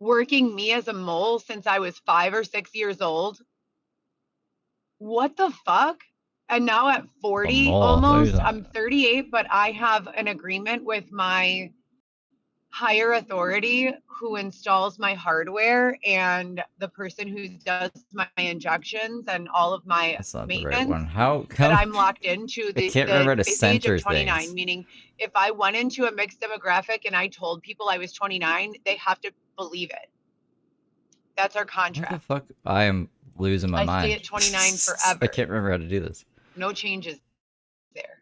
working me as a mole since I was 5 or 6 years old. What the fuck? And now at A 40 mole. almost, I'm 38, but I have an agreement with my higher authority who installs my hardware and the person who does my injections and all of my That's not the right maintenance one. How that come? I'm locked into I can't remember how to the age of center 29, things. meaning if I went into a mixed demographic and I told people I was 29, they have to believe it. That's our What the contract. fuck? I am losing my I stay mind. at 29 I forever. can't remember how to do this. No changes there.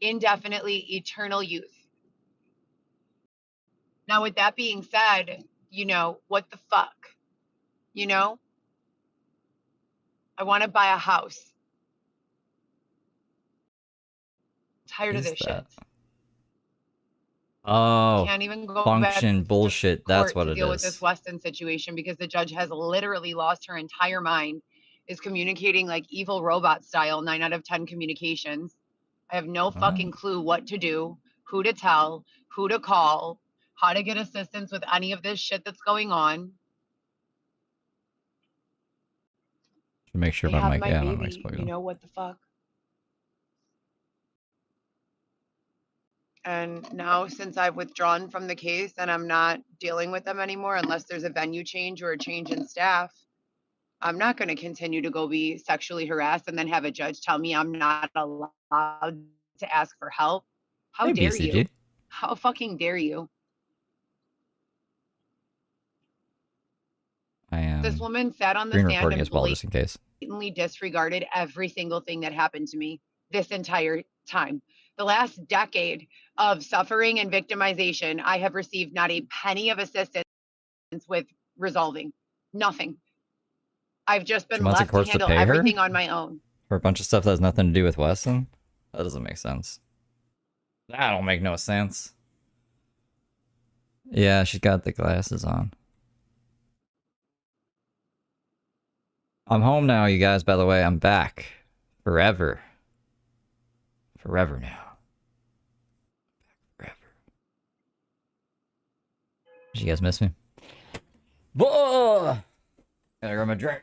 Indefinitely eternal youth. Now, with that being said, what the fuck? You know, I want to buy a house. Tired of Is this shit. that? Oh, Can't even go back function to bullshit. That's court what to it deal with this is. Weston situation because the judge has literally lost her entire mind, is communicating like evil robot style, 9 out of 10 communications. I have no What? fucking clue what to do, who to tell, who to call, how to get assistance with any of this shit that's going on. To make sure They my have mic. my Yeah, my mic's baby. plugged in. What the fuck? And now, since I've withdrawn from the case and I'm not dealing with them anymore, unless there's a venue change or a change in staff, I'm not going to continue to go be sexually harassed and then have a judge tell me I'm not allowed to ask for help. How Hey, dare you? BCG. How fucking dare you? I This am woman sat on the screen stand recording and as well, just in case. blatantly disregarded every single thing that happened to me this entire time. The last decade of suffering and victimization, I have received not a penny of assistance with resolving. Nothing. I've just She been wants the left to courts to handle pay her everything on my own. for a bunch of stuff that has nothing to do with Weston. That doesn't make sense. That don't make no sense. Yeah, she's got the glasses on. I'm home now, you guys, by the way. I'm back. Forever. Forever now. Forever. Did you guys miss me? Whoa! Gotta grab my drink.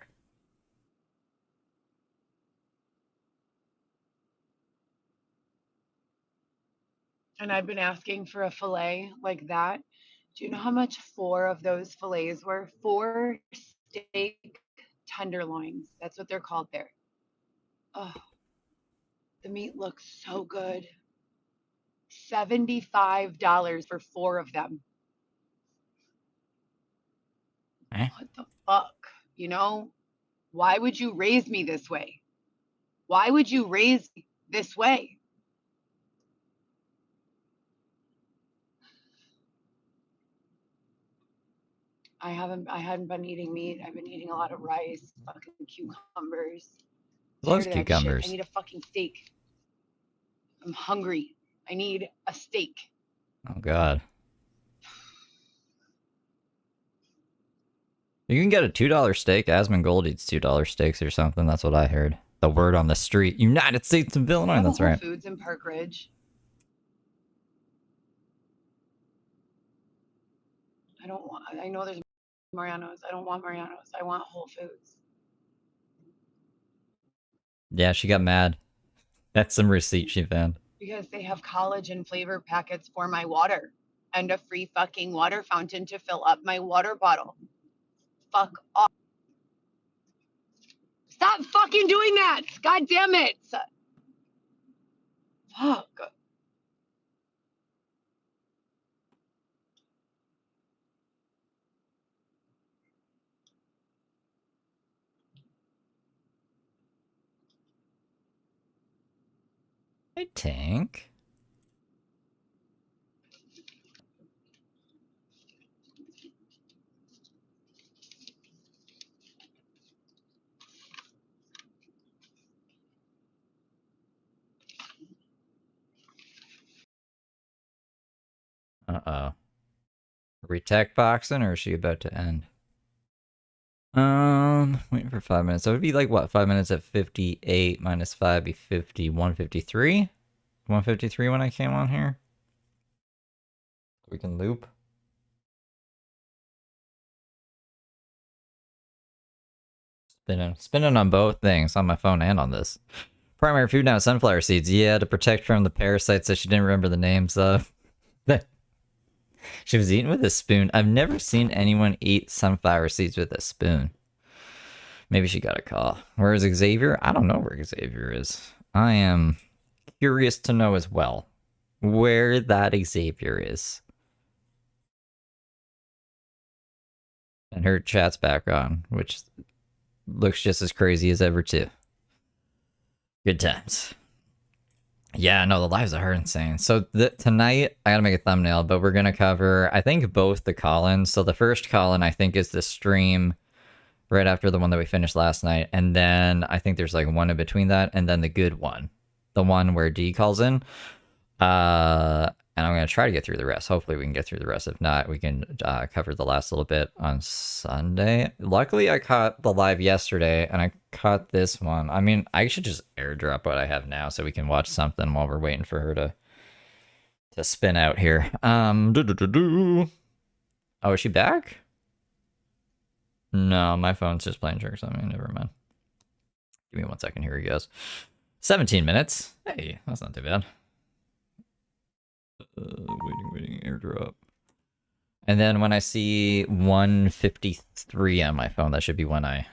And I've been asking for a fillet like that. Do you know how much 4 of those fillets were? 4 steak tenderloins. That's what they're called there. Oh, the meat looks so good. $75 for 4 of them. Eh? What the fuck? Why would you raise me this way? Why would you raise me this way? I hadn't been eating meat. I've been eating a lot of rice, fucking cucumbers. Loves Tired of that shit. I cucumbers. need a fucking steak. I'm hungry. I need a steak. Oh, God. You can get a $2 steak. Asmongold eats $2 steaks or something. That's what I heard. The word on the street. United States of Do they Illinois. have a That's Whole right. Foods in Park Ridge? I don't want. I know there's Mariano's. I don't want Mariano's. I want Whole Foods Yeah, she got mad. That's some receipt she found. because they have collagen flavor packets for my water and a free fucking water fountain to fill up my water bottle. Fuck off. Stop fucking doing that. God damn it. Fuck. Hey, Tank. Uh-oh. Are we tech boxing or is she about to end? Waiting for 5 minutes. So it'd be like what? 5 minutes at 58 minus 5 be 50. 153? 153 when I came on here. We can loop. Spinning on both things, on my phone and on this. Primary food now, sunflower seeds. Yeah, to protect from the parasites that she didn't remember the names of. She was eating with a spoon. I've never seen anyone eat sunflower seeds with a spoon. Maybe she got a call. Where is Xavier? I don't know where Xavier is. I am curious to know as well where that Xavier is. And her chat's back on, which looks just as crazy as ever, too. Good times. Yeah, no, the lives are insane. So tonight, I gotta make a thumbnail, but we're gonna cover, I think, both the call-ins. So the first call-in, I think, is the stream right after the one that we finished last night. And then I think there's like one in between that, and then the good one. The one where D calls in. And I'm going to try to get through the rest. Hopefully we can get through the rest. If not, we can cover the last little bit on Sunday. Luckily, I caught the live yesterday, and I caught this one. I mean, I should just airdrop what I have now so we can watch something while we're waiting for her to spin out here. Oh, is she back? No, my phone's just playing tricks on me. Never mind. Give me 1 second. Here he goes. 17 minutes. Hey, that's not too bad. Waiting, airdrop. And then when I see 153 on my phone, that should be when I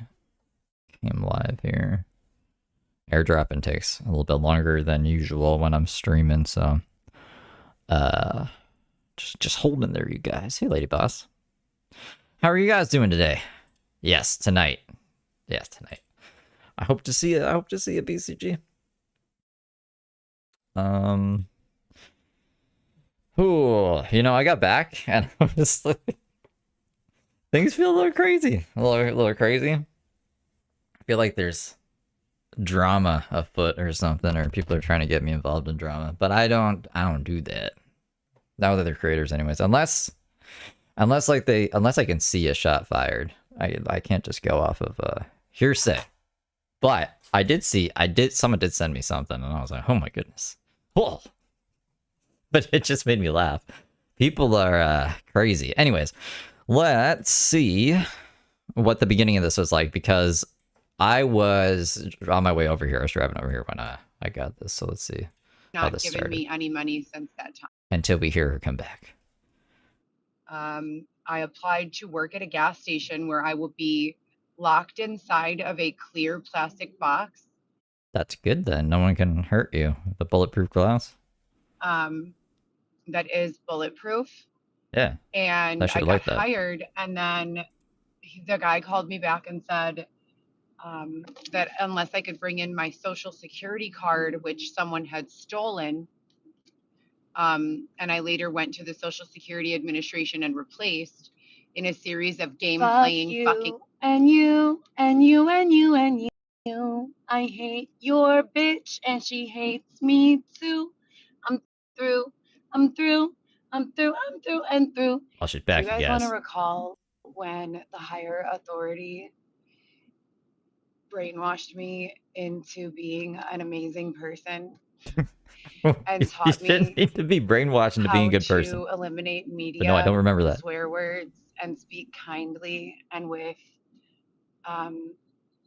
came live here. Airdropping takes a little bit longer than usual when I'm streaming, so just hold in there, you guys. Hey, lady boss. How are you guys doing today? Yes, tonight. Yes, tonight. I hope to see it. I hope to see a BCG. Ooh, you know, I got back and I was like, things feel a little crazy. A little crazy. I feel like there's drama afoot or something, or people are trying to get me involved in drama. But I don't do that. Not with other creators anyways. Unless I can see a shot fired. I can't just go off of hearsay. But someone did send me something and I was like, oh my goodness. Whoa. But it just made me laugh. People are crazy. Anyways, let's see what the beginning of this was like, because I was on my way over here. I was driving over here when I got this. So let's see. Not given me any money since that time. Until we hear her come back. I applied to work at a gas station where I will be locked inside of a clear plastic box. That's good then. No one can hurt you. The bulletproof glass. That is bulletproof. Yeah. And I got hired, and then the guy called me back and said that unless I could bring in my social security card, which someone had stolen, and I later went to the Social Security Administration and replaced in a series of game playing fucking and you and you and you and you. I hate your bitch and she hates me too. I'm through and through. Oh, she's back. Do you guys want to recall when the higher authority brainwashed me into being an amazing person and taught me you need to be brainwashed into being a good person to eliminate media, but no, I don't remember that. Swear words, and speak kindly and with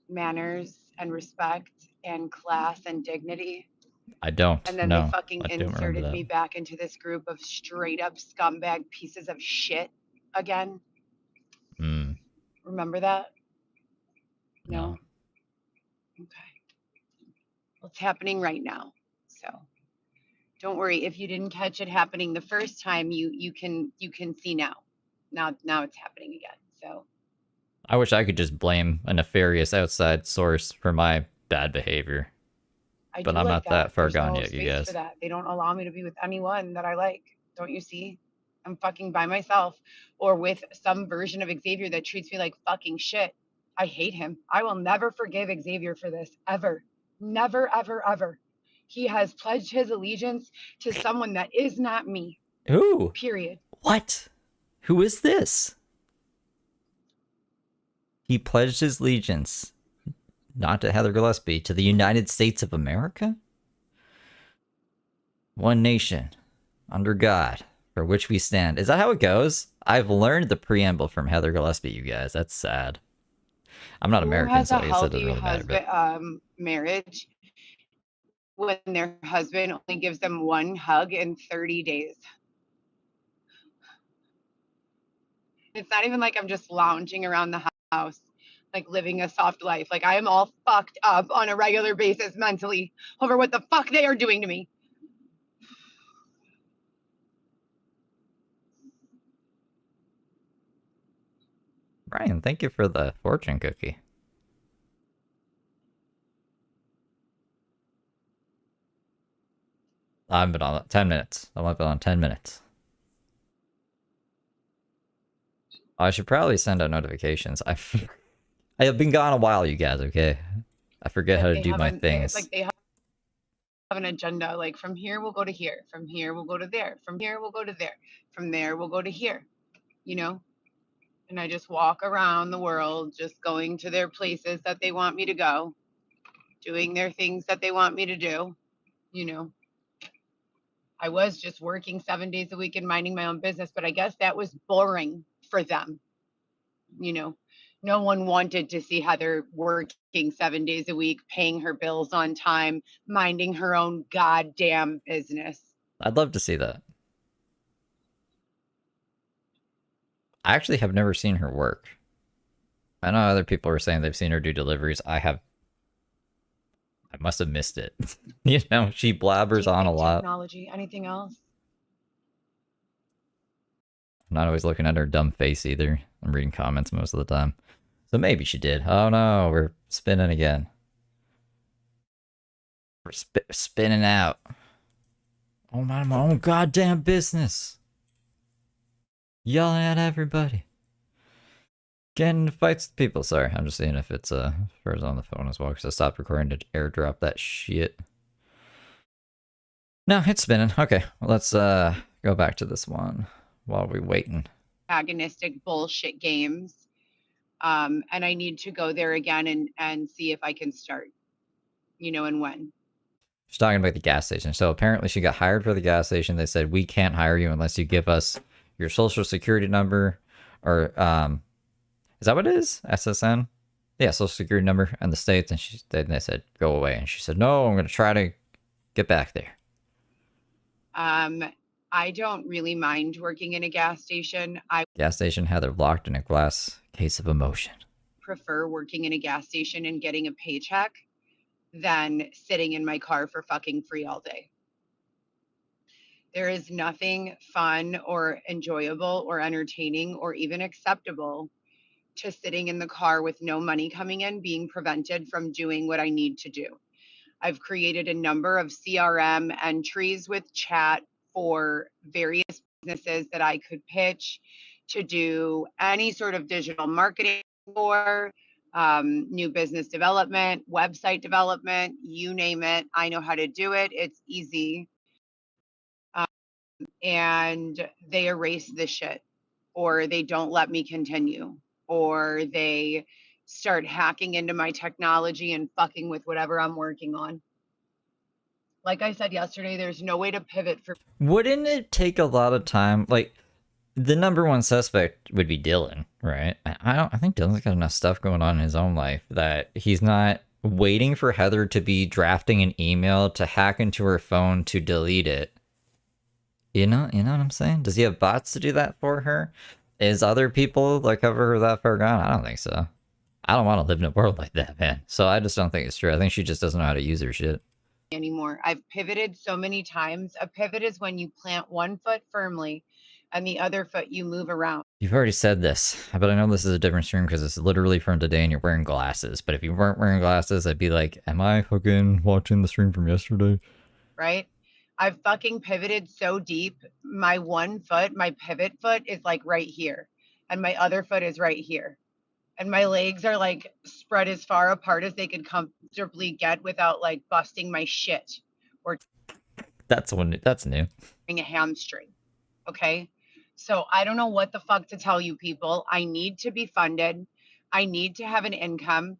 manners and respect and class and dignity. I don't. And then they fucking inserted me back into this group of straight up scumbag pieces of shit again. Remember that? No. Okay. Well, it's happening right now. So don't worry. If you didn't catch it happening the first time, you can see now. Now it's happening again. So I wish I could just blame a nefarious outside source for my bad behavior. But I'm not that far gone yet, you guys. For that. They don't allow me to be with anyone that I like. Don't you see? I'm fucking by myself or with some version of Xavier that treats me like fucking shit. I hate him. I will never forgive Xavier for this, ever. Never, ever, ever. He has pledged his allegiance to someone that is not me. Who? Period. What? Who is this? He pledged his allegiance, not to Heather Gillespie, to the United States of America? One nation, under God, for which we stand. Is that how it goes? I've learned the preamble from Heather Gillespie, you guys. That's sad. I'm not Who American, has so a I guess that doesn't healthy really matter. But husband marriage when their husband only gives them one hug in 30 days? It's not even like I'm just lounging around the house, like living a soft life. Like I am all fucked up on a regular basis mentally over what the fuck they are doing to me. Brian, thank you for the fortune cookie. I've been on 10 minutes. I've been on 10 minutes. I should probably send out notifications. I have been gone a while, you guys, okay? I forget how Like to they do have my an things. an agenda. Like from here we'll go to here, from here we'll go to there, from here we'll go to there, from there we'll go to here. You know, and I just walk around the world, just going to their places that they want me to go, doing their things that they want me to do. You know, I was just working 7 days a week and minding my own business, but I guess that was boring for them. You know, no one wanted to see Heather working 7 days a week, paying her bills on time, minding her own goddamn business. I'd love to see that. I actually have never seen her work. I know other people are saying they've seen her do deliveries. I must have missed it. You know, she Do blabbers you on a think lot. technology? Anything else? I'm not always looking at her dumb face either. I'm reading comments most of the time. So maybe she did. Oh no, we're spinning again. We're spinning out. Oh my own goddamn business. Yelling at everybody. Getting into fights with people. Sorry, I'm just seeing if it's if it's on the phone as well because I stopped recording to airdrop that shit. No, it's spinning. Okay, well, let's go back to this one while we're waiting. Agonistic bullshit games. And I need to go there again and see if I can start, you know, and when. She's talking about the gas station. So apparently she got hired for the gas station. They said, we can't hire you unless you give us your social security number or is that what it is? SSN? Yeah, social security number and the states. And they said, go away. And she said, no, I'm going to try to get back there. I don't really mind working in a gas station. I Gas station had her locked in a glass case of emotion. prefer working in a gas station and getting a paycheck than sitting in my car for fucking free all day. There is nothing fun or enjoyable or entertaining or even acceptable to sitting in the car with no money coming in, being prevented from doing what I need to do. I've created a number of CRM entries with chat for various businesses that I could pitch to do any sort of digital marketing for, new business development, website development, you name it. I know how to do it. It's easy. And they erase the shit, or they don't let me continue, or they start hacking into my technology and fucking with whatever I'm working on. Like I said yesterday, there's no way to pivot for. Wouldn't it take a lot of time? Like, the number one suspect would be Dylan, right? I think Dylan's got enough stuff going on in his own life that he's not waiting for Heather to be drafting an email to hack into her phone to delete it. You know what I'm saying? Does he have bots to do that for her? Is other people like cover her that far gone? I don't think so. I don't want to live in a world like that, man. So I just don't think it's true. I think she just doesn't know how to use her shit Anymore. I've pivoted so many times. A pivot is when you plant one foot firmly and the other foot you move around. You've already said this, but I know this is a different stream because it's literally from today and you're wearing glasses. But if you weren't wearing glasses, I'd be like, am I fucking watching the stream from yesterday? Right? I've fucking pivoted so deep. My one foot, my pivot foot is like right here, and my other foot is right here. And my legs are like spread as far apart as they could comfortably get without like busting my shit or That's new. a hamstring. Okay. So I don't know what the fuck to tell you people. I need to be funded. I need to have an income.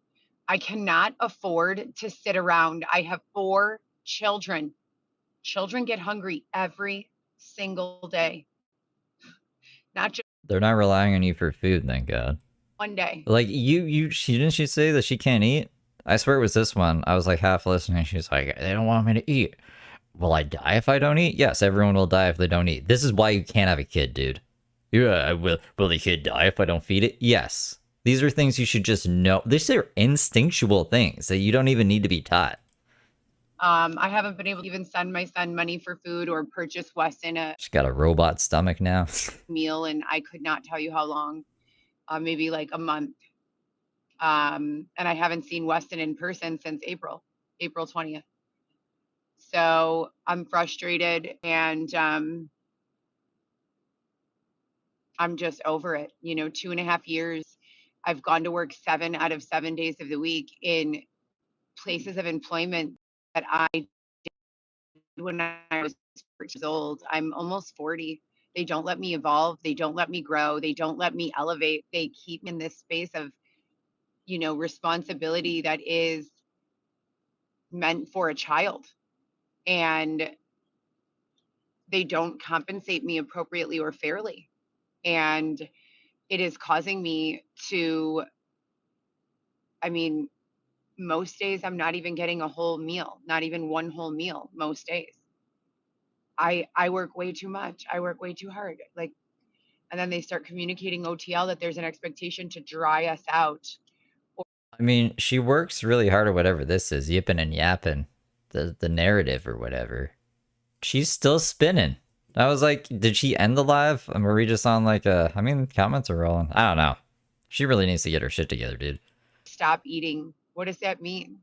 I cannot afford to sit around. I have 4 children. Children get hungry every single day. Not just They're not relying on you for food, thank God. one day. Like she didn't she say that she can't eat? I swear it was this one. I was like half listening. She's like, they don't want me to eat. Will I die if I don't eat? Yes, everyone will die if they don't eat. This is why you can't have a kid, dude. Yeah, will the kid die if I don't feed it? Yes. These are things you should just know. These are instinctual things that you don't even need to be taught. I haven't been able to even send my son money for food or purchase Weston a She's got a robot stomach now. meal, and I could not tell you how long, maybe like a month. And I haven't seen Weston in person since April 20th. So I'm frustrated, and I'm just over it. 2.5 years. I've gone to work 7 out of 7 days of the week in places of employment that I did when I was 4 years old. I'm almost 40. They don't let me evolve. They don't let me grow. They don't let me elevate. They keep me in this space of, responsibility that is meant for a child. And they don't compensate me appropriately or fairly. And it is causing me to, I mean, most days I'm not even getting a whole meal, not even one whole meal most days. I work way too much. I work way too hard. Like, and then they start communicating OTL that there's an expectation to dry us out. I mean, she works really hard at whatever this is, yipping and yapping, the narrative or whatever. She's still spinning. I was like, did she end the live? And were we just on like I mean, comments are rolling. I don't know. She really needs to get her shit together, dude. Stop eating. What does that mean?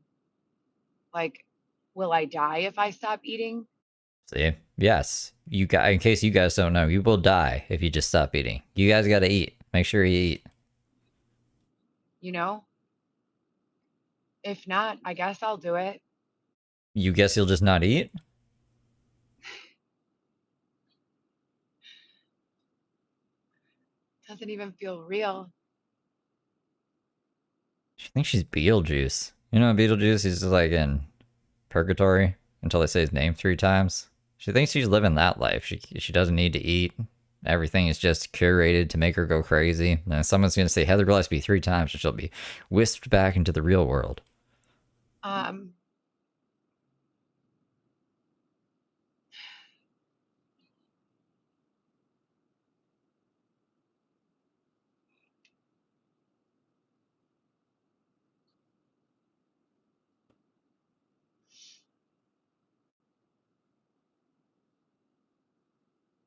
Like, will I die if I stop eating? See? Yes. You got in case you guys don't know, you will die if you just stop eating. You guys gotta eat. Make sure you eat. You know? If not, I guess I'll do it. You guess you'll just not eat? Doesn't even feel real. She thinks she's Beetlejuice. You know Beetlejuice, he's just like in purgatory until they say his name 3 times. She thinks she's living that life. She doesn't need to eat. Everything is just curated to make her go crazy. And someone's gonna say Heather Gillespie 3 times and she'll be whisked back into the real world. Um,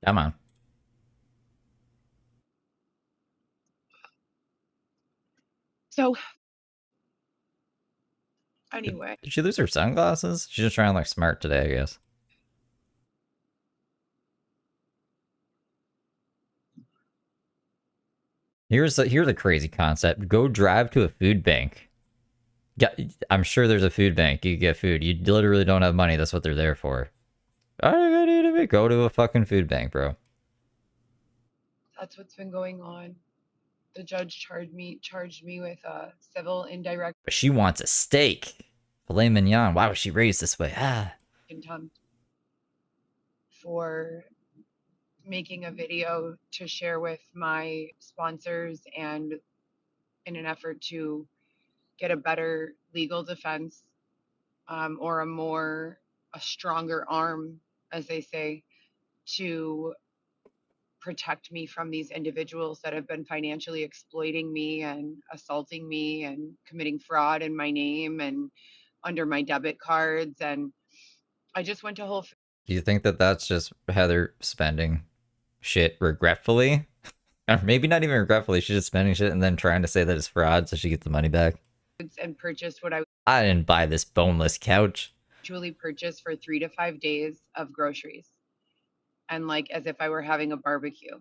Come on. so Did, anyway, did she lose her sunglasses? She's just trying to look smart today, I guess. Here's a crazy concept. Go drive to a food bank. Yeah, I'm sure there's a food bank. You get food. You literally don't have money. That's what they're there for. I need to go to a fucking food bank, bro. that's what's been going on. The judge charged me with civil indirect But she wants a steak. Filet mignon. Why was she raised this way? Ah. contempt for making a video to share with my sponsors, and in an effort to get a better legal defense, or a stronger arm, as they say, to protect me from these individuals that have been financially exploiting me and assaulting me and committing fraud in my name and under my debit cards. And I just went to Whole Foods. Do you think that that's just Heather spending shit regretfully? Or maybe not even regretfully. She's just spending shit and then trying to say that it's fraud so she gets the money back. And purchased what I I didn't buy this boneless couch. usually purchase for 3 to 5 days of groceries, and like as if I were having a barbecue.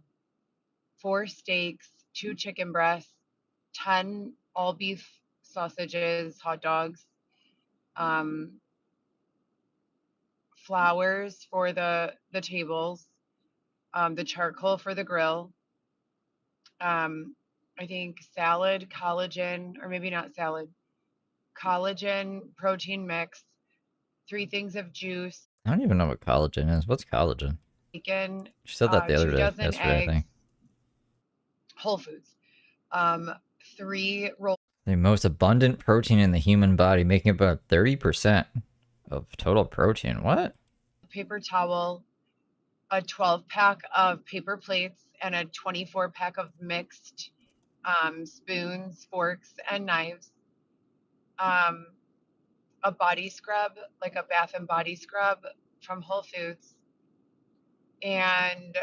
4 steaks, 2 chicken breasts, 10 all beef sausages, hot dogs, um, flowers for the tables, the charcoal for the grill. I think salad, collagen, or maybe not salad, collagen protein mix, 3 things of juice, I don't even know what collagen is. What's collagen? bacon, She said that the other two day, dozen yesterday, I eggs, think. Whole Foods, um, three rolls The most abundant protein in the human body, making about 30% of total protein. What? of paper towel, a 12 pack of paper plates, and a 24 pack of mixed spoons, forks, and knives. Um, a body scrub, like a bath and body scrub from Whole Foods, and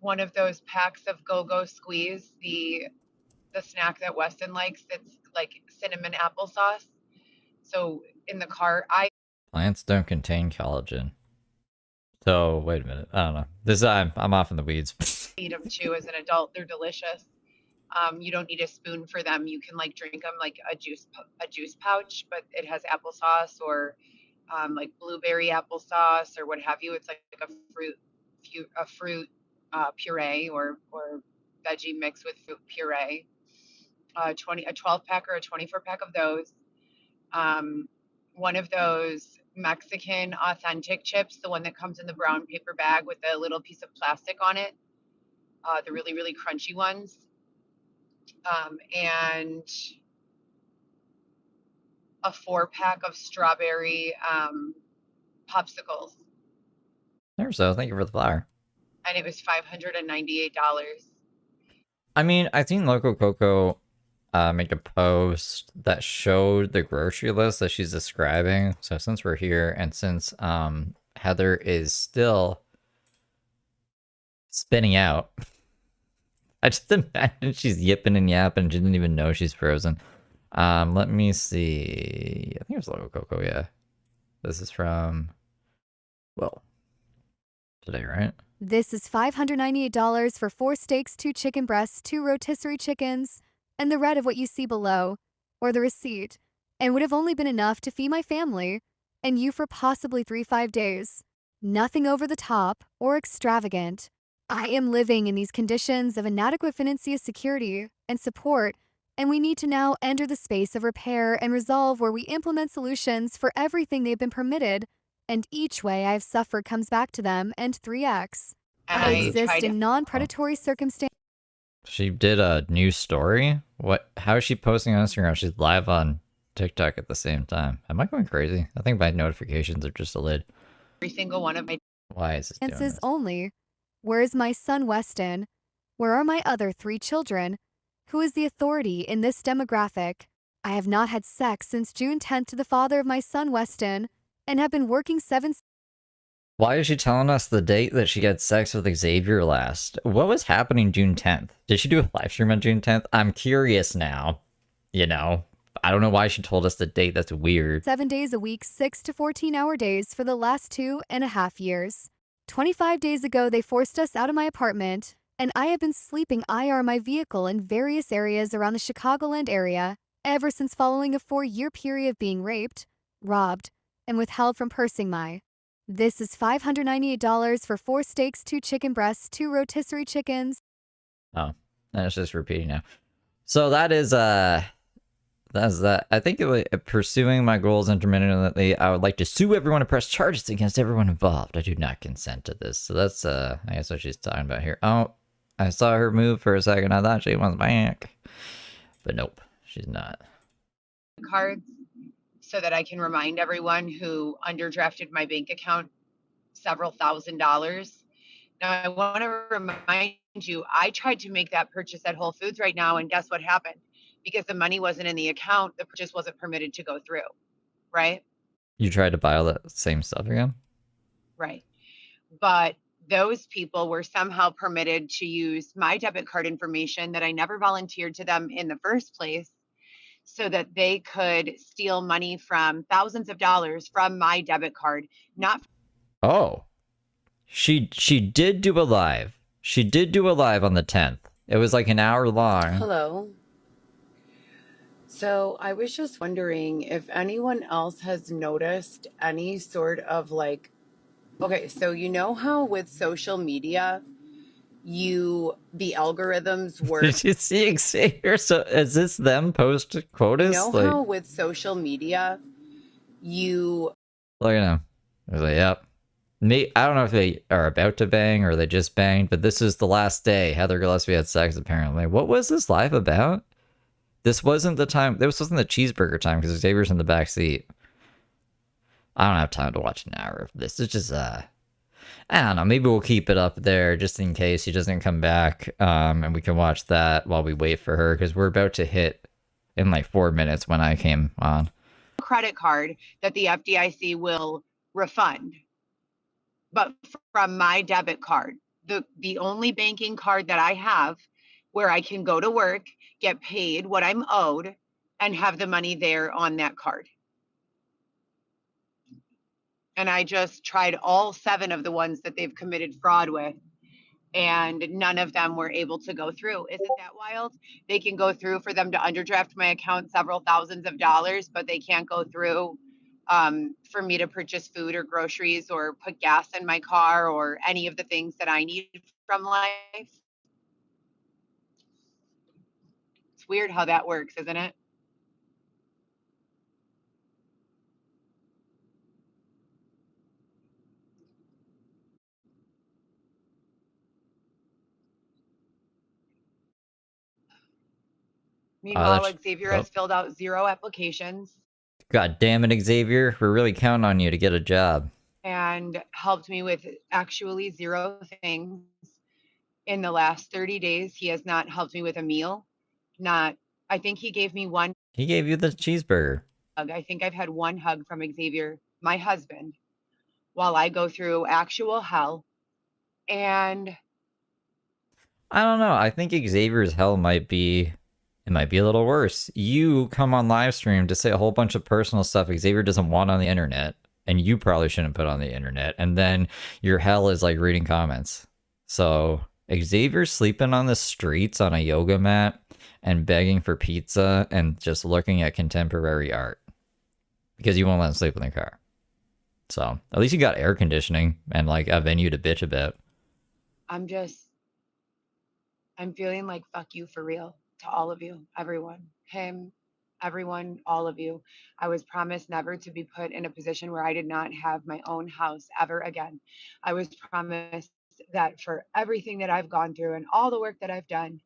one of those packs of Go-Go Squeeze, the snack that Weston likes. It's like cinnamon applesauce. So in the car, I Plants don't contain collagen. So wait a minute. I don't know. This I'm off in the weeds. eat them too as an adult. They're delicious. You don't need a spoon for them. You can like drink them like a juice pouch, but it has applesauce or like blueberry applesauce or what have you. It's like a fruit puree or veggie mix with fruit puree. 12 pack or a 24 pack of those. Um, one of those Mexican authentic chips, the one that comes in the brown paper bag with a little piece of plastic on it, the really, really crunchy ones. And a 4 pack of strawberry popsicles. There, so thank you for the flower. And it was $598. I mean, I seen Loco Coco make a post that showed the grocery list that she's describing. So since we're here and since Heather is still spinning out, I just imagine she's yipping and yapping. She didn't even know she's frozen. Let me see. I think it was Loco Coco. Yeah, this is from today, right? This is $598 for 4 steaks, 2 chicken breasts, 2 rotisserie chickens, and the red of what you see below, or the receipt, and would have only been enough to feed my family and you for possibly 3-5 days. Nothing over the top or extravagant. I am living in these conditions of inadequate financial security and support, and we need to now enter the space of repair and resolve where we implement solutions for everything they've been permitted, and each way I've suffered comes back to them and 3x. And I I exist tried in non-predatory circumstances. She did a new story. What? How is she posting on Instagram? She's live on TikTok at the same time. Am I going crazy? I think my notifications are just a lid. every single one of my Why is this doing this? Only. Where is my son Weston? Where are my other 3 children? Who is the authority in this demographic? I have not had sex since June 10th to the father of my son Weston, and have been working 7. Why is she telling us the date that she had sex with Xavier last? What was happening June 10th? Did she do a live stream on June 10th? I'm curious now. You know, I don't know why she told us the date. That's weird. 7 days a week, 6 to 14-hour days for the last 2.5 years. 25 days ago, they forced us out of my apartment, and I have been sleeping IR my vehicle in various areas around the Chicagoland area ever since, following a 4-year period of being raped, robbed, and withheld from pursing my. This is $598 for 4 steaks, 2 chicken breasts, 2 rotisserie chickens. Oh, that's just repeating now. So that's that. I think pursuing my goals intermittently, I would like to sue everyone and press charges against everyone involved. I do not consent to this. So that's I guess what she's talking about here. Oh, I saw her move for a second. I thought she was back, but nope, she's not. cards so that I can remind everyone who underdrafted my bank account several $1,000s. Now, I want to remind you, I tried to make that purchase at Whole Foods right now, and guess what happened? Because the money wasn't in the account, the purchase wasn't permitted to go through, right? You tried to buy all that same stuff again? Right. But those people were somehow permitted to use my debit card information that I never volunteered to them in the first place, so that they could steal money from thousands of dollars from my debit card. Not. Oh, she did do a live. She did do a live on the 10th. It was like an hour long. Hello. So I was just wondering if anyone else has noticed any sort of like, okay, so you know how with social media, the algorithms work. Did you see Xavier? So is this them post You quotas? know Like, how with social media, look at him. I was like, yep. I don't know if they are about to bang or they just banged, but this is the last day Heather Gillespie had sex, apparently. What was this live about? This wasn't the time. This wasn't the cheeseburger time because Xavier's in the back seat. I don't have time to watch an hour of this. It's just, I don't know. Maybe we'll keep it up there just in case he doesn't come back, and we can watch that while we wait for her because we're about to hit in like 4 minutes when I came on. Credit card that the FDIC will refund, but from my debit card, the only banking card that I have where I can go to work, get paid what I'm owed, and have the money there on that card. And I just tried all 7 of the ones that they've committed fraud with, and none of them were able to go through. Isn't that wild? They can go through for them to underdraft my account several thousands of dollars, but they can't go through for me to purchase food or groceries or put gas in my car or any of the things that I need from life. It's weird how that works, isn't it? Meanwhile, Xavier has filled out 0 applications. God damn it, Xavier. We're really counting on you to get a job. And helped me with actually 0 things. In the last 30 days, he has not helped me with a meal. I think he gave me 1. He gave you the cheeseburger. I think I've had 1 hug from Xavier, my husband, while I go through actual hell. And I don't know. I think Xavier's hell might be a little worse. You come on live stream to say a whole bunch of personal stuff Xavier doesn't want on the internet, and you probably shouldn't put on the internet. And then your hell is like reading comments. So Xavier's sleeping on the streets on a yoga mat and begging for pizza and just looking at contemporary art because you won't let him sleep in the car. So at least you got air conditioning and like a venue to bitch about. I'm feeling like fuck you for real to all of you, everyone, him, everyone, all of you. I was promised never to be put in a position where I did not have my own house ever again. I was promised that for everything that I've gone through and all the work that I've done,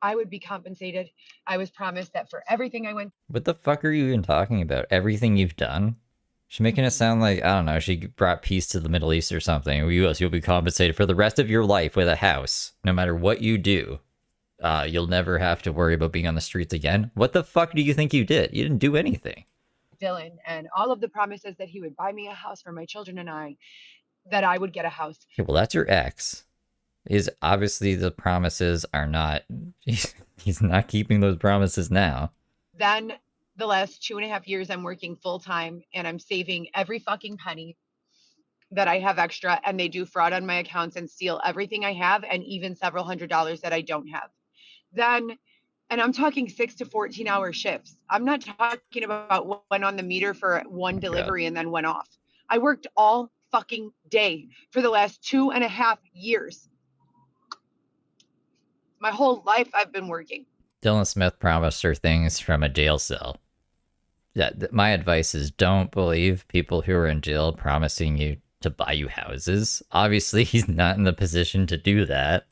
I would be compensated. I was promised that for everything I went. What the fuck are you even talking about? Everything you've done? She's making it sound like, I don't know, she brought peace to the Middle East or something. You'll be compensated for the rest of your life with a house. No matter what you do, you'll never have to worry about being on the streets again. What the fuck do you think you did? You didn't do anything. Dylan, and all of the promises that he would buy me a house for my children and I, that I would get a house. Okay, well, that's your ex. Is obviously the promises are not, he's not keeping those promises now. Then the last 2.5 years, I'm working full time and I'm saving every fucking penny that I have extra, and they do fraud on my accounts and steal everything I have and even several $100s that I don't have. And I'm talking 6 to 14-hour shifts. I'm not talking about what went on the meter for one delivery and then went off. I worked all fucking day for the last 2.5 years. My whole life I've been working. Dylan Smith promised her things from a jail cell. Yeah, my advice is don't believe people who are in jail promising you to buy you houses. Obviously, he's not in the position to do that.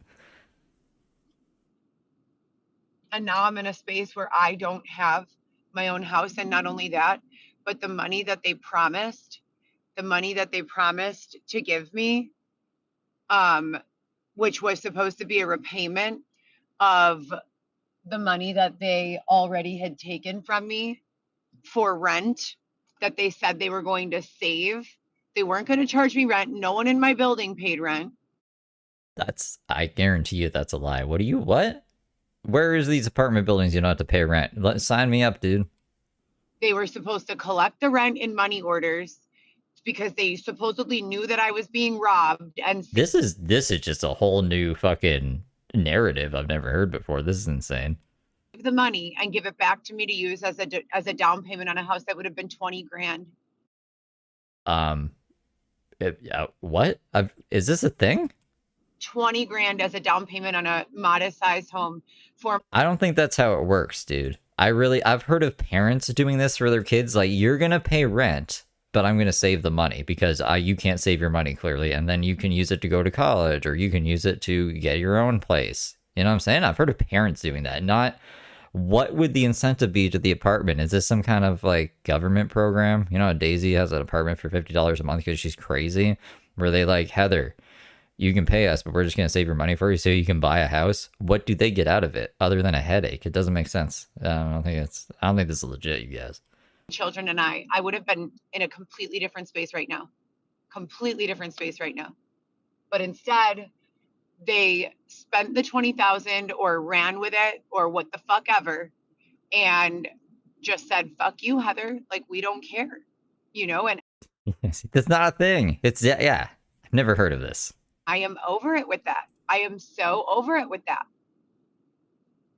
And now I'm in a space where I don't have my own house. And not only that, but the money that they promised to give me, which was supposed to be a repayment of the money that they already had taken from me for rent that they said they were going to save. They weren't going to charge me rent. No one in my building paid rent. I guarantee you that's a lie. What? Where is these apartment buildings you don't have to pay rent? Sign me up, dude. They were supposed to collect the rent in money orders because they supposedly knew that I was being robbed. And this is just a whole new fucking narrative I've never heard before. This is insane. The money and give it back to me to use as a down payment on a house that would have been 20 grand. What? Is this a thing? 20 grand as a down payment on a modest sized home for. I don't think that's how it works, dude. I've heard of parents doing this for their kids. Like, you're gonna pay rent, but I'm going to save the money because you can't save your money clearly, and then you can use it to go to college, or you can use it to get your own place. You know what I'm saying? I've heard of parents doing that. Not what would the incentive be to the apartment? Is this some kind of like government program? You know, Daisy has an apartment for $50 a month because she's crazy. Where they like, Heather, you can pay us, but we're just going to save your money for you so you can buy a house. What do they get out of it other than a headache? It doesn't make sense. I don't think this is legit, you guys. Children and I would have been in a completely different space right now. Completely different space right now. But instead, they spent the 20,000 or ran with it or what the fuck ever and just said, fuck you, Heather. Like, we don't care, you know? And That's not a thing. It's, yeah. I've never heard of this. I am over it with that. I am so over it with that.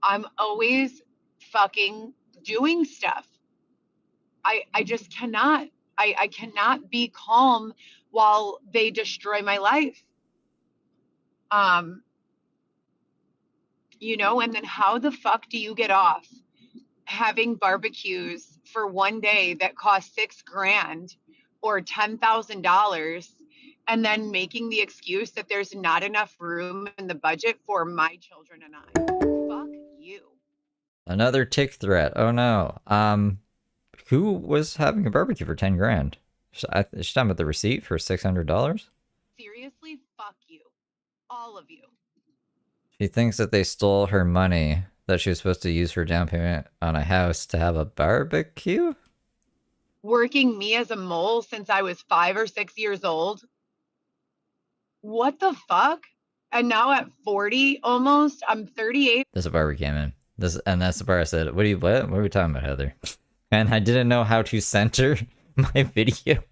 I'm always fucking doing stuff. I just cannot. I cannot be calm while they destroy my life. You know, and then how the fuck do you get off having barbecues for one day that cost $6,000 or $10,000 and then making the excuse that there's not enough room in the budget for my children and I? Fuck you. Another tick threat. Oh no. Who was having a barbecue for 10 grand? She's talking about the receipt for $600. Seriously, fuck you. All of you. She thinks that they stole her money that she was supposed to use for down payment on a house to have a barbecue? Working me as a mole since I was 5 or 6 years old. What the fuck? And now at 40 almost, I'm 38. This is where we came in. And that's the part I said, what are we talking about, Heather? And I didn't know how to center my video.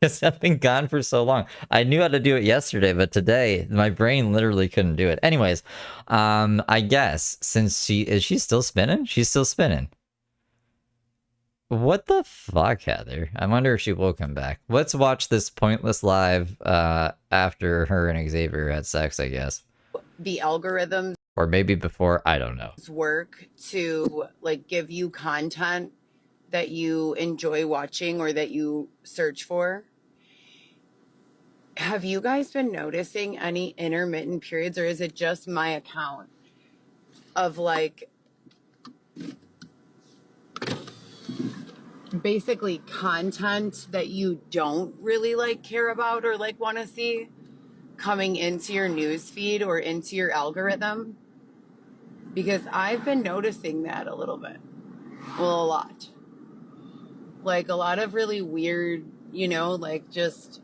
Because I've been gone for so long. I knew how to do it yesterday, but today my brain literally couldn't do it. Anyways, I guess since is she still spinning? She's still spinning. What the fuck, Heather? I wonder if she will come back. Let's watch this pointless live after her and Xavier had sex, I guess. The algorithms Or maybe before, I don't know. work to like give you content that you enjoy watching or that you search for. Have you guys been noticing any intermittent periods, or is it just my account of like basically content that you don't really like care about or like want to see coming into your news feed or into your algorithm? Because I've been noticing that a little bit. Well, a lot. Like a lot of really weird, you know, like just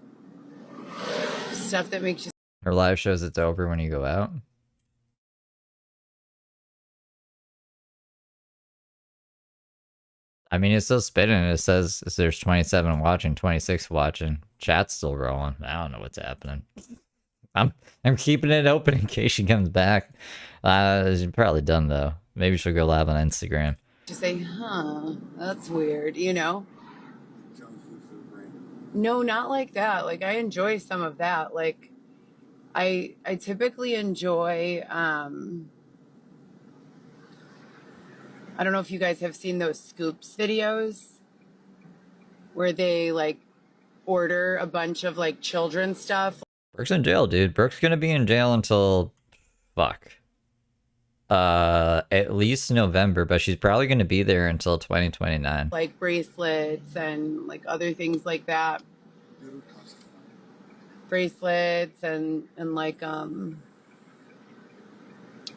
stuff that makes you. Her live shows it's over when you go out. I mean, it's still spinning. It says there's 27 watching, 26 watching. Chat's still rolling. I don't know what's happening. I'm keeping it open in case she comes back. She's probably done though. Maybe she'll go live on Instagram. To say, that's weird, you know? No, not like that. Like I enjoy some of that. Like I typically enjoy I don't know if you guys have seen those Scoops videos where they like order a bunch of like children's stuff. Brooke's in jail, dude. Brooke's gonna be in jail until fuck. At least November, but she's probably gonna be there until 2029. Like bracelets and like other things like that. Bracelets and like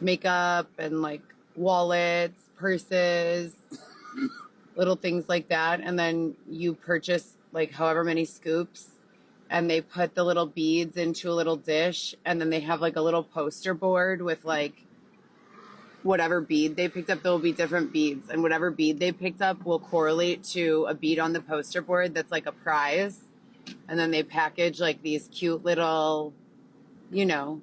makeup and like wallets, purses, little things like that. And then you purchase like however many scoops, and they put the little beads into a little dish, and then they have like a little poster board with like whatever bead they picked up. There will be different beads, and whatever bead they picked up will correlate to a bead on the poster board that's like a prize. And then they package like these cute little, you know,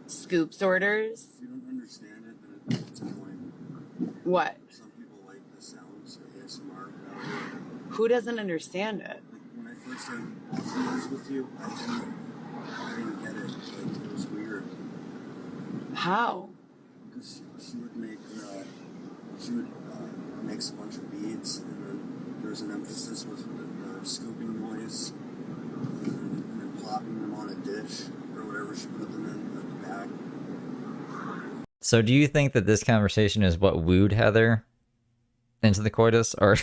scoops orders. If you don't understand it, then it's annoying. What? Some people like the sounds of ASMR. Who doesn't understand it? Like when I first started watching those with you, I didn't get it. Like, it was weird. How? Because she would make, she would mix a bunch of beads and then there's an emphasis with the scooping noise and then plopping them on a dish or whatever she put them in the bag. So do you think that this conversation is what wooed Heather into the coitus, or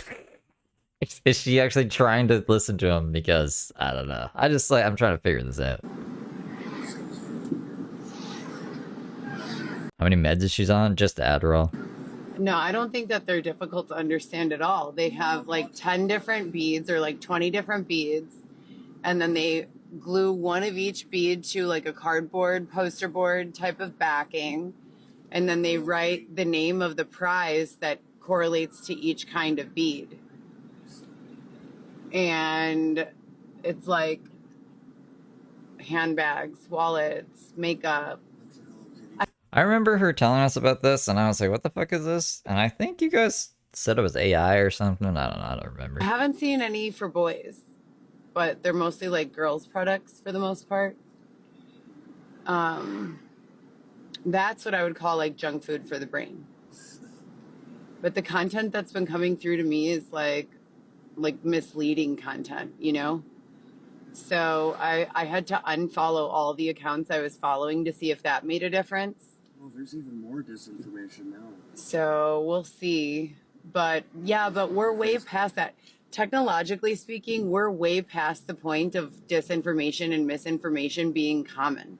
is she actually trying to listen to him? Because I don't know. I'm trying to figure this out. How many meds is she on? Just Adderall. No, I don't think that they're difficult to understand at all. They have like 10 different beads or like 20 different beads, and then they glue one of each bead to like a cardboard poster board type of backing, and then they write the name of the prize that correlates to each kind of bead. And it's like handbags, wallets, makeup. I remember her telling us about this, and I was like, what the fuck is this? And I think you guys said it was AI or something. I don't know. I don't remember. I haven't seen any for boys, but they're mostly like girls' products for the most part. That's what I would call like junk food for the brain. But the content that's been coming through to me is like misleading content, you know? So I had to unfollow all the accounts I was following to see if that made a difference. Well, there's even more disinformation now. So we'll see. But yeah, but we're way past that. Technologically speaking, we're way past the point of disinformation and misinformation being common.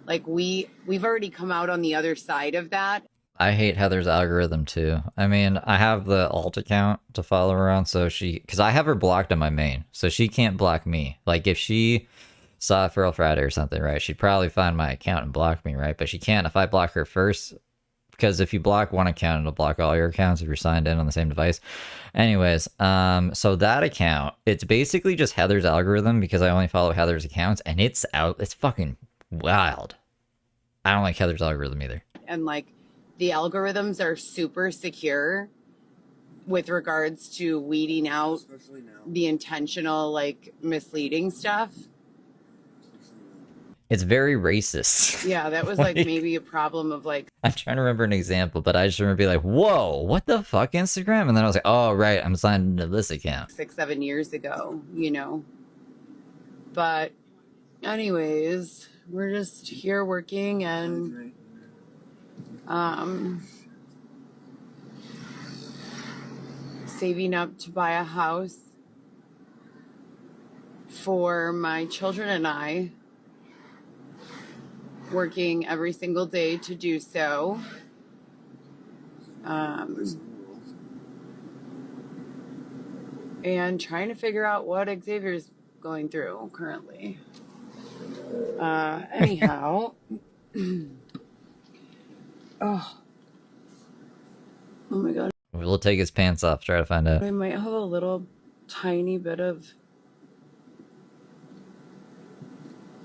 Like we've already come out on the other side of that. I hate Heather's algorithm too. I mean, I have the alt account to follow her on, so because I have her blocked on my main, so she can't block me. Like if she saw Feral Friday or something, right, she'd probably find my account and block me, right? But she can't if I block her first, because if you block one account, it'll block all your accounts if you're signed in on the same device. Anyways, so that account, it's basically just Heather's algorithm because I only follow Heather's accounts, and it's fucking wild. I don't like Heather's algorithm either. And like the algorithms are super secure with regards to weeding out the intentional like misleading stuff. It's very racist. Yeah, that was like maybe a problem of like. I'm trying to remember an example, but I just remember being like, whoa, what the fuck, Instagram? And then I was like, oh, right, I'm signed into this account. 6-7 years ago, you know. But anyways, we're just here working and saving up to buy a house for my children and I, working every single day to do so. And trying to figure out what Xavier's going through currently. Anyhow. Oh my God. We'll take his pants off, try to find out. I might have a little tiny bit of,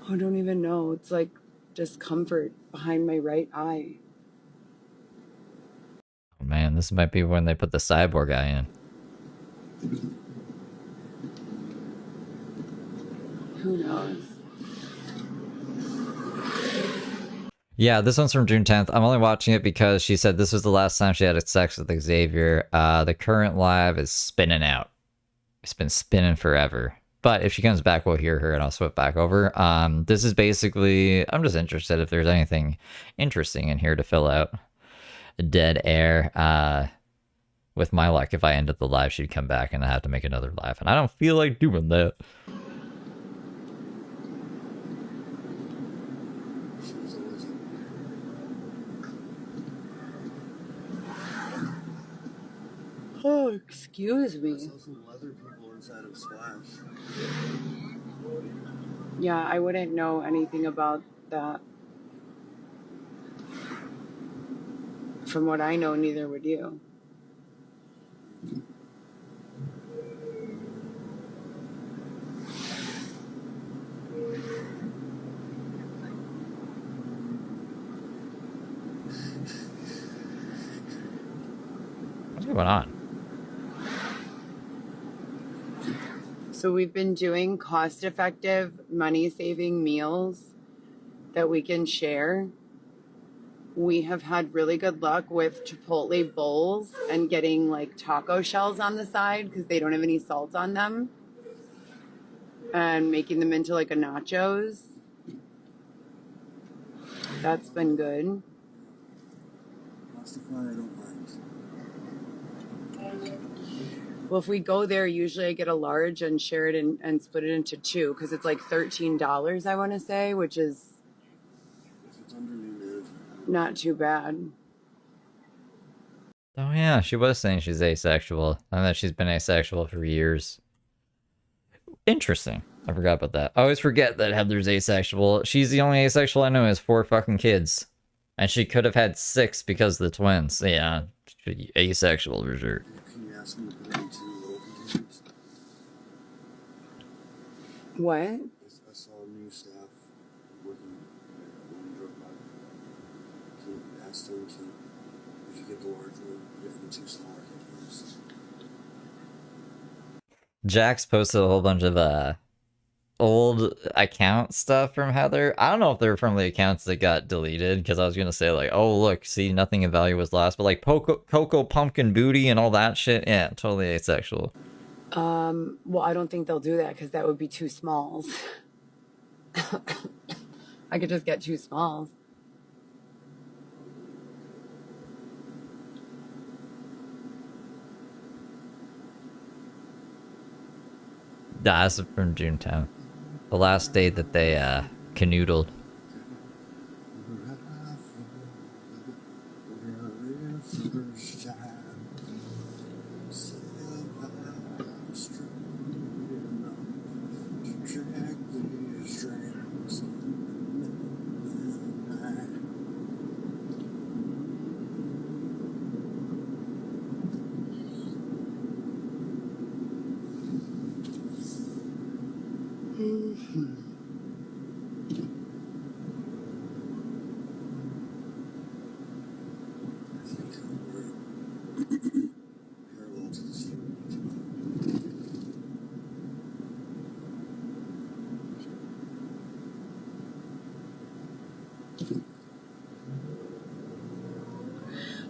I don't even know. It's like discomfort behind my right eye. Oh, man, this might be when they put the cyborg guy in. Who knows? Yeah, this one's from June 10th. I'm only watching it because she said this was the last time she had sex with Xavier. The current live is spinning out. It's been spinning forever. But if she comes back, we'll hear her and I'll swip back over. This is basically, I'm just interested if there's anything interesting in here to fill out dead air. With my luck, if I ended the live, she'd come back and I have to make another live. And I don't feel like doing that. Oh, excuse me. I saw some leather people inside of Splash. Yeah, I wouldn't know anything about that. From what I know, neither would you. What's going on? So we've been doing cost-effective, money-saving meals that we can share. we have had really good luck with Chipotle bowls and getting like taco shells on the side because they don't have any salt on them, and making them into like a nachos. That's been good. Pasta fry, I don't mind. Well, if we go there, usually I get a large and share it and split it into two because it's like $13, I want to say, which is If it's under me, man. not too bad. Oh yeah, she was saying she's asexual, and that she's been asexual for years. Interesting. I forgot about that. I always forget that Heather's asexual. She's the only asexual I know who has 4 fucking kids. And she could have had 6 because of the twins. Yeah, asexual for sure. Can you ask me to put it into little containers? What? I saw new staff working when we drove by. Can you ask them if you get the large one, get them 2 smaller containers? Jax posted a whole bunch of old account stuff from Heather. I don't know if they're from the accounts that got deleted, because I was gonna say like, oh look, see, nothing of value was lost, but like Coco Pumpkin Booty and all that shit, yeah, totally asexual. Well, I don't think they'll do that because that would be too smalls. I could just get 2 smalls. That's from June 10th. The last day that they canoodled.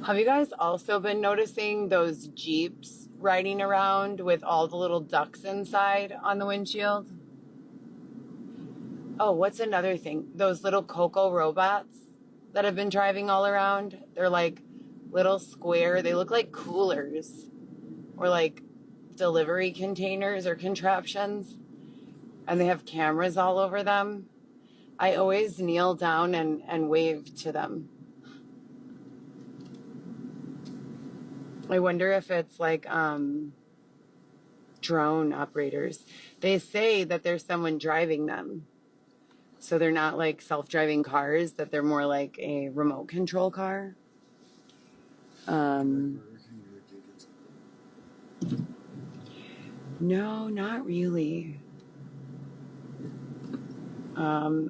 Have you guys also been noticing those Jeeps riding around with all the little ducks inside on the windshield? Oh, what's another thing? Those little Coco robots that have been driving all around. They're like little square, they look like coolers or like delivery containers or contraptions, and they have cameras all over them. I always kneel down and wave to them. I wonder if it's like drone operators. They say that there's someone driving them. So they're not like self-driving cars, that they're more like a remote control car. No, not really. I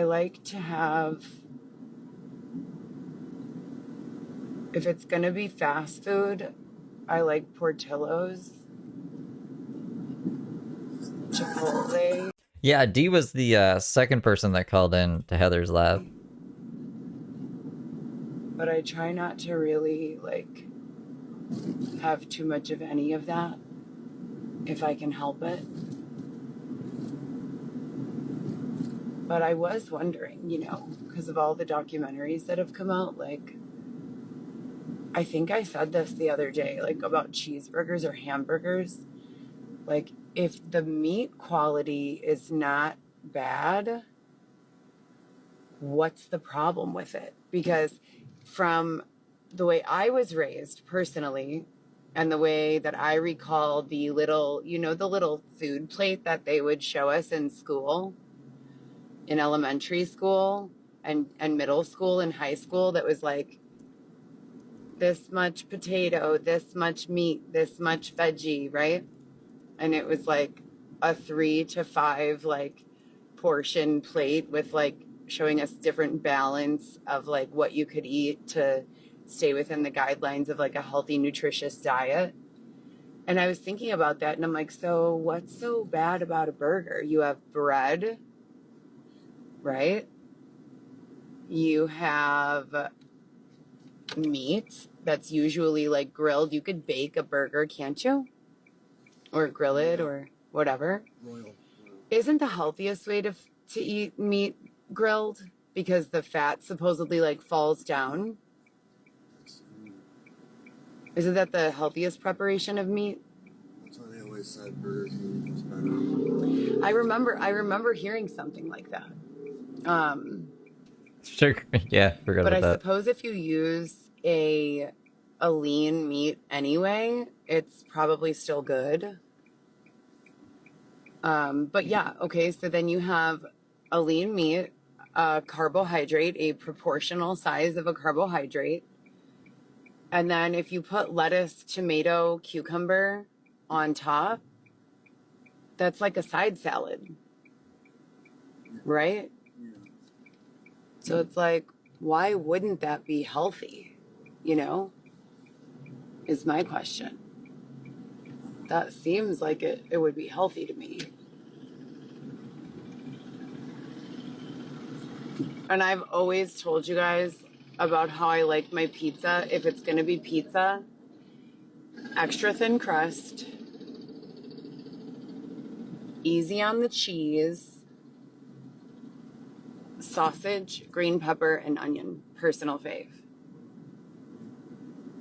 like to have, if it's gonna be fast food, I like Portillo's, Chipotle. Yeah, Dee was the second person that called in to Heather's lab. But I try not to really like have too much of any of that if I can help it. But I was wondering, because of all the documentaries that have come out, like, I think I said this the other day, like about cheeseburgers or hamburgers. Like, if the meat quality is not bad, what's the problem with it? Because from the way I was raised personally, and the way that I recall the little, the little food plate that they would show us in school, in elementary school and middle school and high school, that was like this much potato, this much meat, this much veggie, right? And it was like a 3 to 5 like portion plate with like showing us different balance of like what you could eat to stay within the guidelines of like a healthy, nutritious diet. And I was thinking about that, and I'm like, so what's so bad about a burger? You have bread, right? You have meat that's usually like grilled. You could bake a burger, can't you? Or grill it or whatever. Royal. Isn't the healthiest way to eat meat grilled? Because the fat supposedly like falls down. Isn't that the healthiest preparation of meat? That's why they always said Burger King was better. I remember hearing something like that. Sure. Yeah, forgot But I about that. suppose if you use a lean meat anyway, it's probably still good. But yeah, okay, so then you have a lean meat, a carbohydrate, a proportional size of a carbohydrate. And then if you put lettuce, tomato, cucumber on top, that's like a side salad, right? Yeah. So it's like, why wouldn't that be healthy? You know, is my question. That seems like it would be healthy to me. And I've always told you guys about how I like my pizza. If it's going to be pizza, extra thin crust, easy on the cheese, sausage, green pepper, and onion. Personal fave.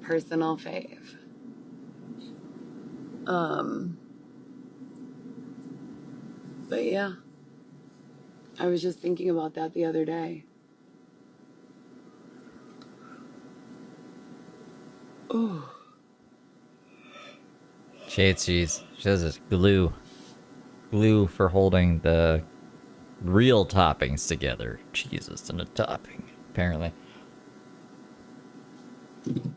Personal fave. But yeah, I was just thinking about that the other day. Oh, Shade cheese. She has this glue. Glue for holding the real toppings together. Jesus, and a topping, apparently. And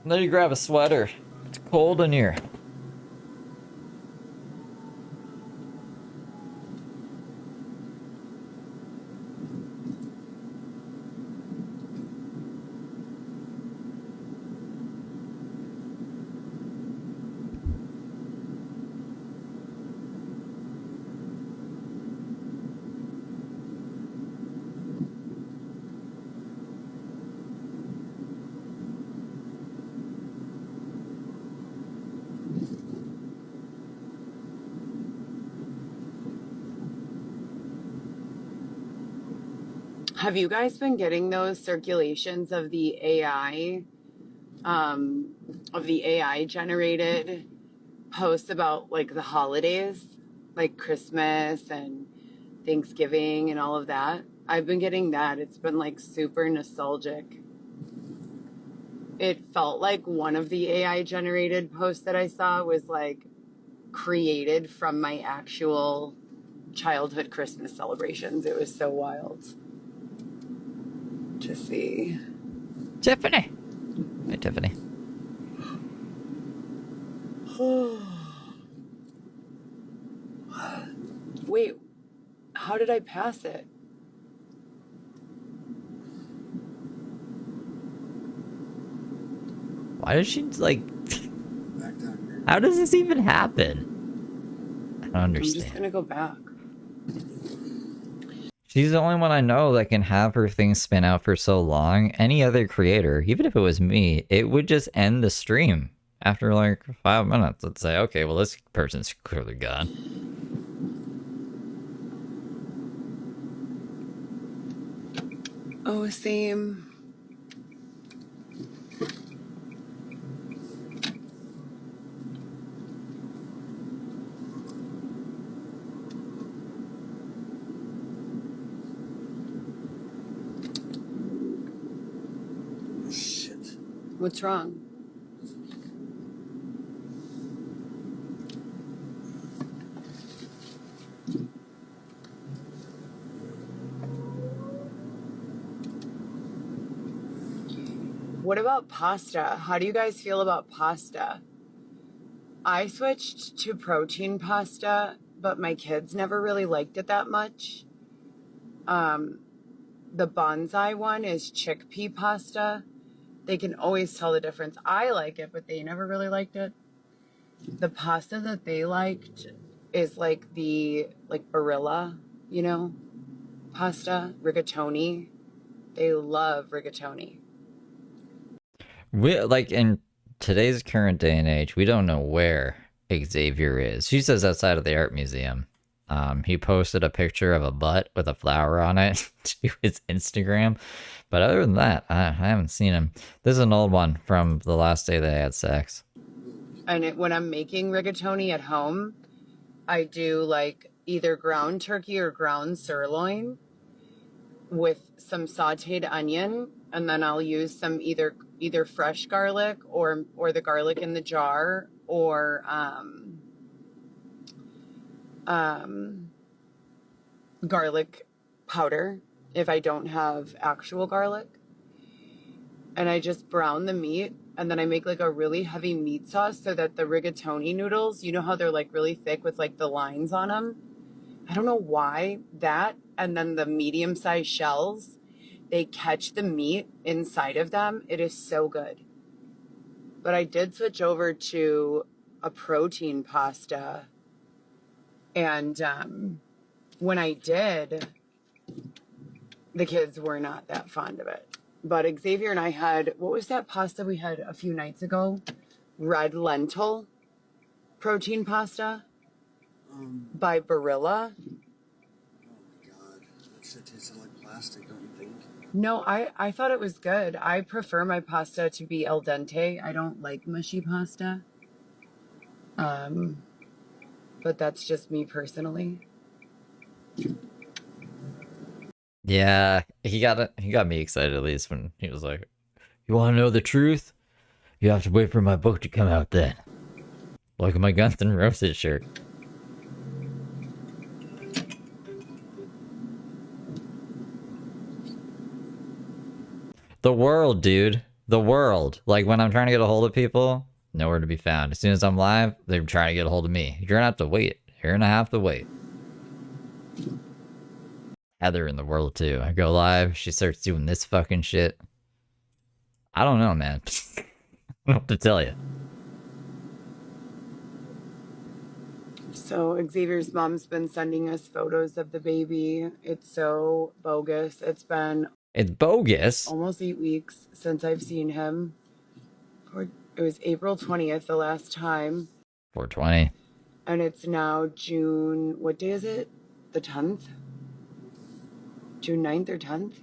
then you grab a sweater. It's cold in here. have you guys been getting those circulations of the AI generated posts about like the holidays, like Christmas and Thanksgiving and all of that? I've been getting that. It's been like super nostalgic. It felt like one of the AI generated posts that I saw was like created from my actual childhood Christmas celebrations. It was so wild to see. Tiffany. Hey, Tiffany. Wait, how did I pass it? Why does she, like... Back down here. How does this even happen? I don't I'm just understand. gonna go back. She's the only one I know that can have her thing spin out for so long. Any other creator, even if it was me, it would just end the stream after like 5 minutes. Let's say, okay, well, this person's clearly gone. Oh, same. Shit. What's wrong? What about pasta? How do you guys feel about pasta? I switched to protein pasta, but my kids never really liked it that much. The bonsai one is chickpea pasta. They can always tell the difference. I like it, but they never really liked it. The pasta that they liked is like the Barilla, pasta, rigatoni. They love rigatoni. We like in today's current day and age, we don't know where Xavier is. She says outside of the art museum. He posted a picture of a butt with a flower on it to his Instagram, but other than that, I haven't seen him. This is an old one from the last day they had sex. And when I'm making rigatoni at home, I do like either ground turkey or ground sirloin with some sauteed onion, and then I'll use some either fresh garlic or the garlic in the jar, or garlic powder if I don't have actual garlic. And I just brown the meat, and then I make like a really heavy meat sauce so that the rigatoni noodles, you know how they're like really thick with like the lines on them? I don't know why that, and then the medium-sized shells, they catch the meat inside of them. It is so good. But I did switch over to a protein pasta, and when I did, the kids were not that fond of it. But Xavier and I had, what was that pasta we had a few nights ago? Red lentil protein pasta by Barilla. Oh my god, that shit tasted like plastic, don't you think? No, I thought it was good. I prefer my pasta to be al dente. I don't like mushy pasta. But that's just me personally. Yeah, he got me excited at least when he was like, "You want to know the truth? You have to wait for my book to come out then." Look at my Guns N' Roses shirt. The world, dude. The world. Like when I'm trying to get a hold of people, nowhere to be found. As soon as I'm live, they're trying to get a hold of me. You're gonna have to wait. You're gonna have to wait. Heather in the world too. I go live, she starts doing this fucking shit. I don't know, man. I don't know what to tell you. So Xavier's mom's been sending us photos of the baby. It's so bogus. It's been It's bogus. almost 8 weeks since I've seen him. It was April 20th the last time. 420. And it's now June, what day is it? The 10th? June 9th or 10th?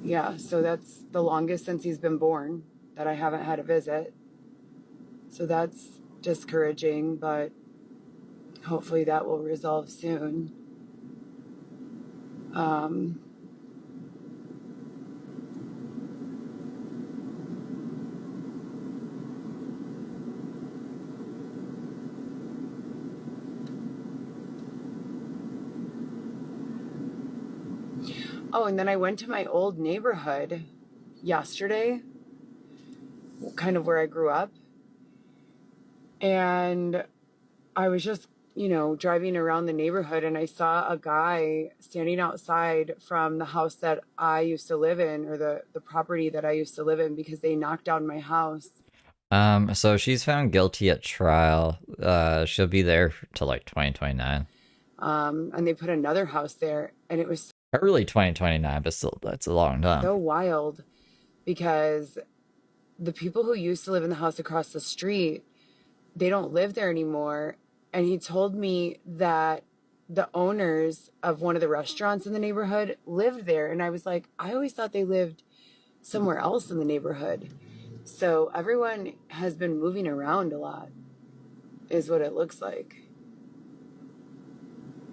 Yeah, so that's the longest since he's been born that I haven't had a visit. So that's discouraging, but hopefully that will resolve soon. Oh, and then I went to my old neighborhood yesterday, kind of where I grew up. And I was just, driving around the neighborhood, and I saw a guy standing outside from the house that I used to live in, or the property that I used to live in, because they knocked down my house. So she's found guilty at trial. She'll be there till like 2029. And they put another house there, and it was Early 2029, but still, that's a long time. so wild because the people who used to live in the house across the street, they don't live there anymore. And he told me that the owners of one of the restaurants in the neighborhood lived there. And I was like, I always thought they lived somewhere else in the neighborhood. So everyone has been moving around a lot, is what it looks like.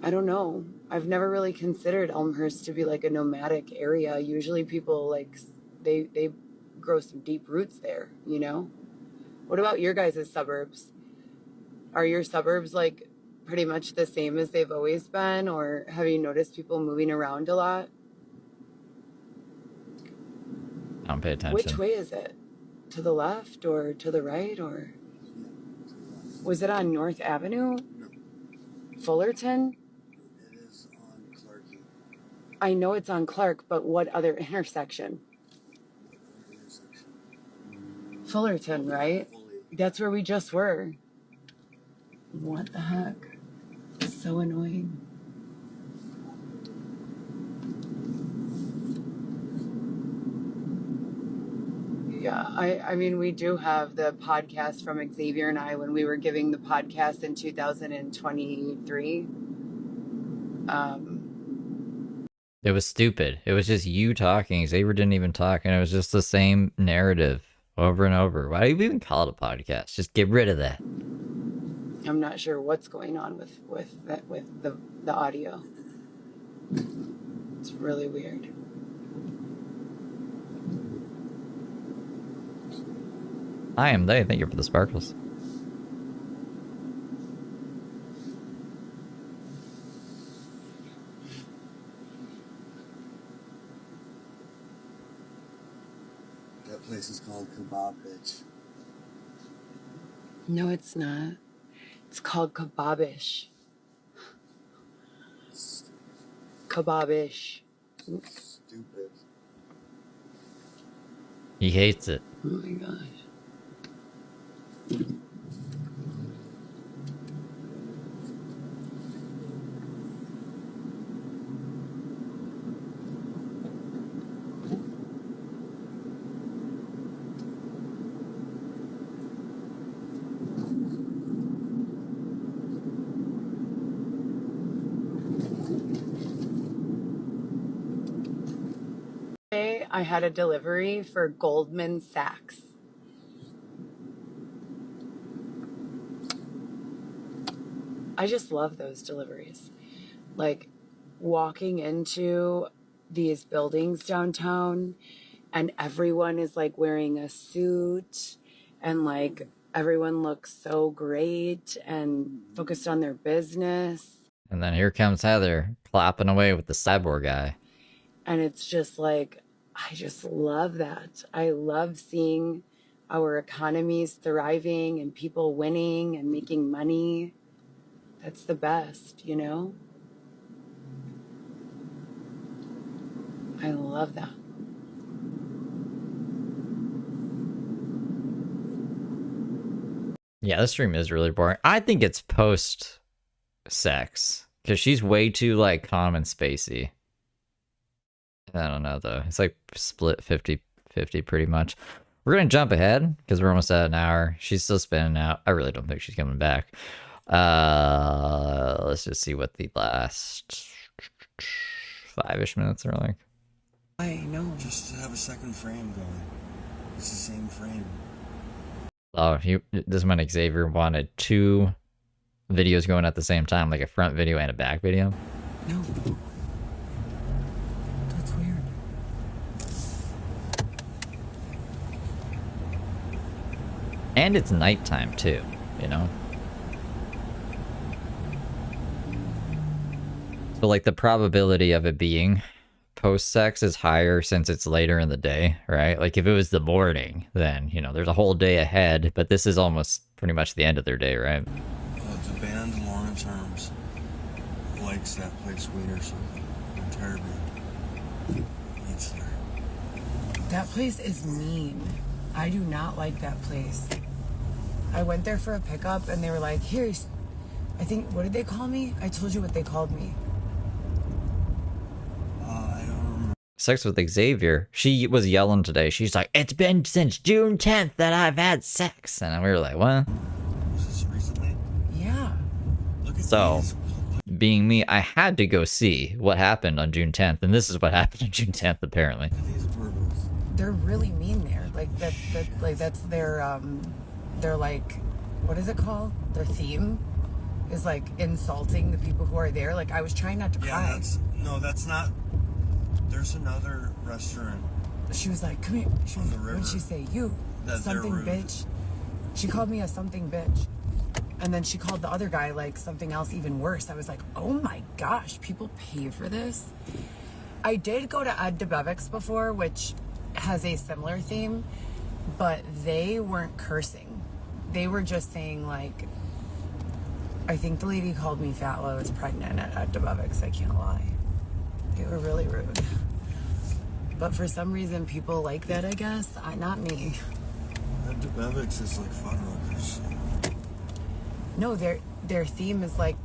I don't know. I've never really considered Elmhurst to be like a nomadic area. Usually people like, they grow some deep roots there, What about your guys' suburbs? Are your suburbs like pretty much the same as they've always been, or have you noticed people moving around a lot? I don't pay attention. Which way is it? To the left or to the right, or was it on North Avenue? No. Fullerton? It is on Clark. I know it's on Clark, but what other intersection? Fullerton, right? That's where we just were. What the heck? It's so annoying. Yeah, I mean, we do have the podcast from Xavier and I when we were giving the podcast in 2023. It was stupid. It was just you talking. Xavier didn't even talk, and it was just the same narrative over and over. Why do you even call it a podcast? Just get rid of that. I'm not sure what's going on with the audio. It's really weird. I am they. Thank you for the sparkles. That place is called Kebab Bitch. No, it's not. It's called Kebabish. Kebabish. Stupid. He hates it. Oh my gosh. Today I had a delivery for Goldman Sachs. I just love those deliveries. Like walking into these buildings downtown and everyone is like wearing a suit and like everyone looks so great and focused on their business. And then here comes Heather clapping away with the cyborg guy. And it's just like, I just love that. I love seeing our economies thriving and people winning and making money. That's the best, you know? I love that. Yeah, this stream is really boring. I think it's post sex because she's way too like calm and spacey. I don't know though. It's like split 50-50 pretty much. We're gonna jump ahead because we're almost at an hour. She's still spinning out. I really don't think she's coming back. Let's just see what the last 5-ish minutes are like. I know. Just to have a second frame going. It's the same frame. Oh, this one Xavier wanted 2 videos going at the same time, like a front video and a back video. No. That's weird. And it's nighttime too, you know? So like the probability of it being post-sex is higher since it's later in the day, right? Like if it was the morning, then, you know, there's a whole day ahead, but this is almost pretty much the end of their day, right? The band Lawrence Arms likes that place, Wiener Circle. The entire band. It's there. That place is mean. I do not like that place. I went there for a pickup and they were like, here's, I think, what did they call me? I told you what they called me. I don't remember. Sex with Xavier, she was yelling today. She's like, it's been since June 10th that I've had sex. And we were like, what? Was this recently? Yeah. Look at So, these. being me, I had to go see what happened on June 10th. And this is what happened on June 10th, apparently. Look at these burgers. They're really mean there. Like that's their like, what is it called? Their theme is like insulting the people who are there. Like I was trying not to cry. That's not. There's another restaurant. She was like, come here. She was, On the what did river. she say? You, That they're something rude. bitch. She called me a something bitch. And then she called the other guy like something else even worse. I was like, oh my gosh, people pay for this? I did go to Ed DeBevick's before, which has a similar theme, but they weren't cursing. They were just saying like, I think the lady called me fat while I was pregnant at Ed DeBevick's, I can't lie. They were really rude. But for some reason, people like that, I guess. Not me. That DeBevick's is like Fuddruckers. No, their theme is like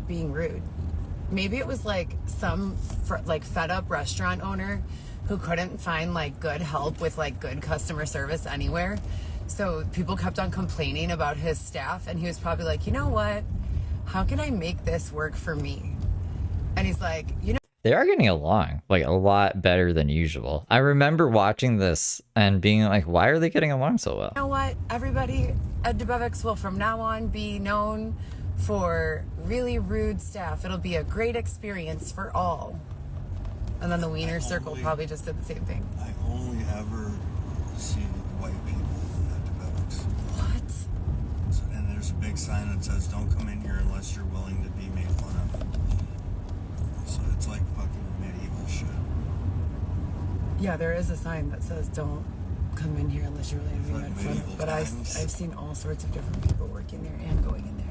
being rude. Maybe it was like some like fed up restaurant owner who couldn't find like good help with like good customer service anywhere. So people kept on complaining about his staff, and he was probably like, you know what? How can I make this work for me? And he's like, you know, They are getting along like a lot better than usual. I remember watching this and being like, why are they getting along so well? you know what? Everybody at Dubevix will from now on be known for really rude staff. It'll be a great experience for all. And then the Wiener Circle probably just did the same thing. I only ever see white people at Dubevix. What? So, and there's a big sign that says, don't come in here unless you're willing to be made fun of. So it's like fucking medieval shit. Yeah, there is a sign that says don't come in here unless you're willing to be Like made fun of. medieval But times. I've seen all sorts of different people working there and going in there.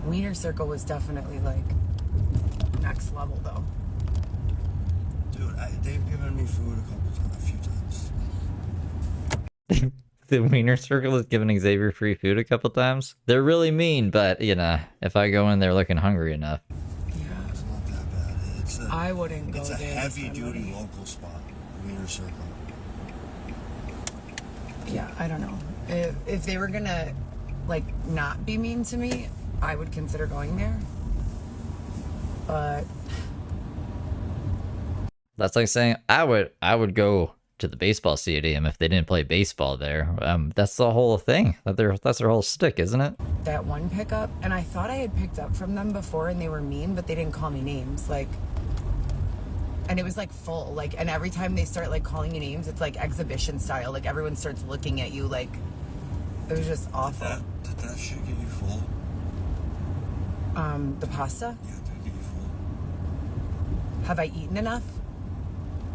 Wiener Circle was definitely like next level though. Dude, they've given me food a few times. The Wiener Circle has given Xavier free food a couple times. They're really mean, but you know, if I go in there looking hungry enough. Yeah, it's not that bad. I wouldn't go It's a there. heavy-duty local spot, Wiener Circle. Yeah, I don't know. If they were gonna like not be mean to me, I would consider going there. But That's like saying I would go to the baseball stadium if they didn't play baseball there. That's the whole thing. That's their whole stick, isn't it? that one pickup, and I thought I had picked up from them before and they were mean, but they didn't call me names. Like, and it was like full. Like, and every time they start like calling you names, it's like exhibition style. Like everyone starts looking at you. Like, it was just awful. Did that shit get you full? The pasta. Yeah, did it get you full? Have I eaten enough?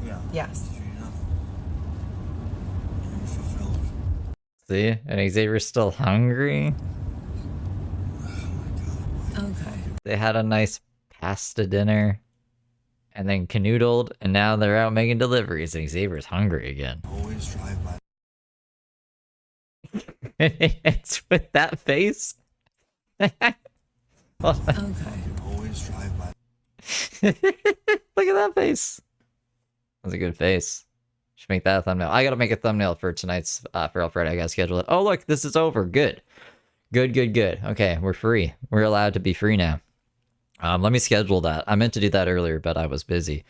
Yeah. Yes. Did you eat enough? Are you fulfilled? See, and Xavier's still hungry. Oh my god. Okay. They had a nice pasta dinner, and then canoodled, and now they're out making deliveries, and Xavier's hungry again. Always drive by. It's with that face. Okay. Always drive by. Look at that face. That's a good face. Should make that a thumbnail. I gotta make a thumbnail for tonight's Feral Friday. I gotta schedule it. Oh look, this is over. Good. Good. Okay, we're free. We're allowed to be free now. Let me schedule that. I meant to do that earlier, but I was busy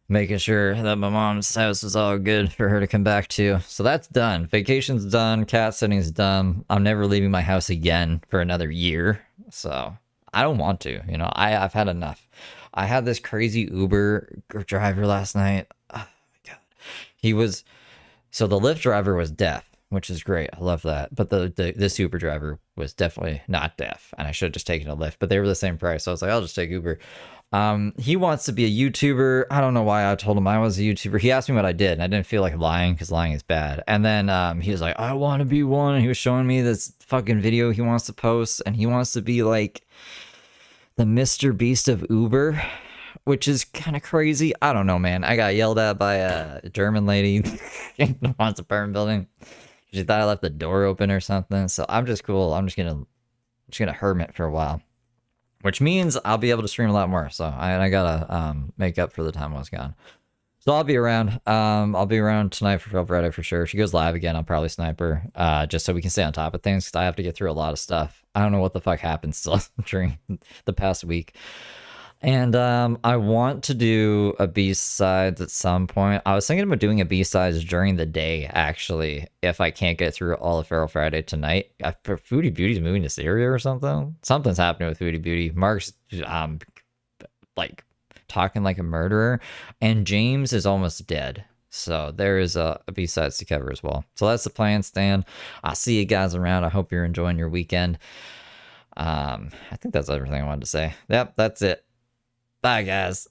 making sure that my mom's house was all good for her to come back to. So that's done. Vacation's done. Cat sitting's done. I'm never leaving my house again for another year. So I don't want to. You know, I've had enough. I had this crazy Uber driver last night. Oh my god. So the Lyft driver was deaf, which is great. I love that. But this Uber driver was definitely not deaf, and I should have just taken a Lyft. But they were the same price, so I was like, I'll just take Uber. He wants to be a YouTuber. I don't know why I told him I was a YouTuber. He asked me what I did, and I didn't feel like lying because lying is bad. And then he was like, I want to be one. And he was showing me this fucking video he wants to post, and he wants to be like the Mr. Beast of Uber, which is kind of crazy. I don't know, man. I got yelled at by a German lady in the Wants apartment building. She thought I left the door open or something. So I'm just cool. I'm just gonna hermit for a while, which means I'll be able to stream a lot more. So I gotta make up for the time I was gone. So I'll be around. I'll be around tonight for Friday for sure. If she goes live again, I'll probably snipe her, just so we can stay on top of things, because I have to get through a lot of stuff. I don't know what the fuck happened still during the past week. And I want to do a B-sides at some point. I was thinking about doing a B-sides during the day, actually, if I can't get through all of Feral Friday tonight. Foodie Beauty's moving to Syria or something. Something's happening with Foodie Beauty. Mark's like talking like a murderer, and James is almost dead. So there is a B-sides to cover as well. So that's the plan, Stan. I'll see you guys around. I hope you're enjoying your weekend. I think that's everything I wanted to say. Yep, that's it. Bye, guys.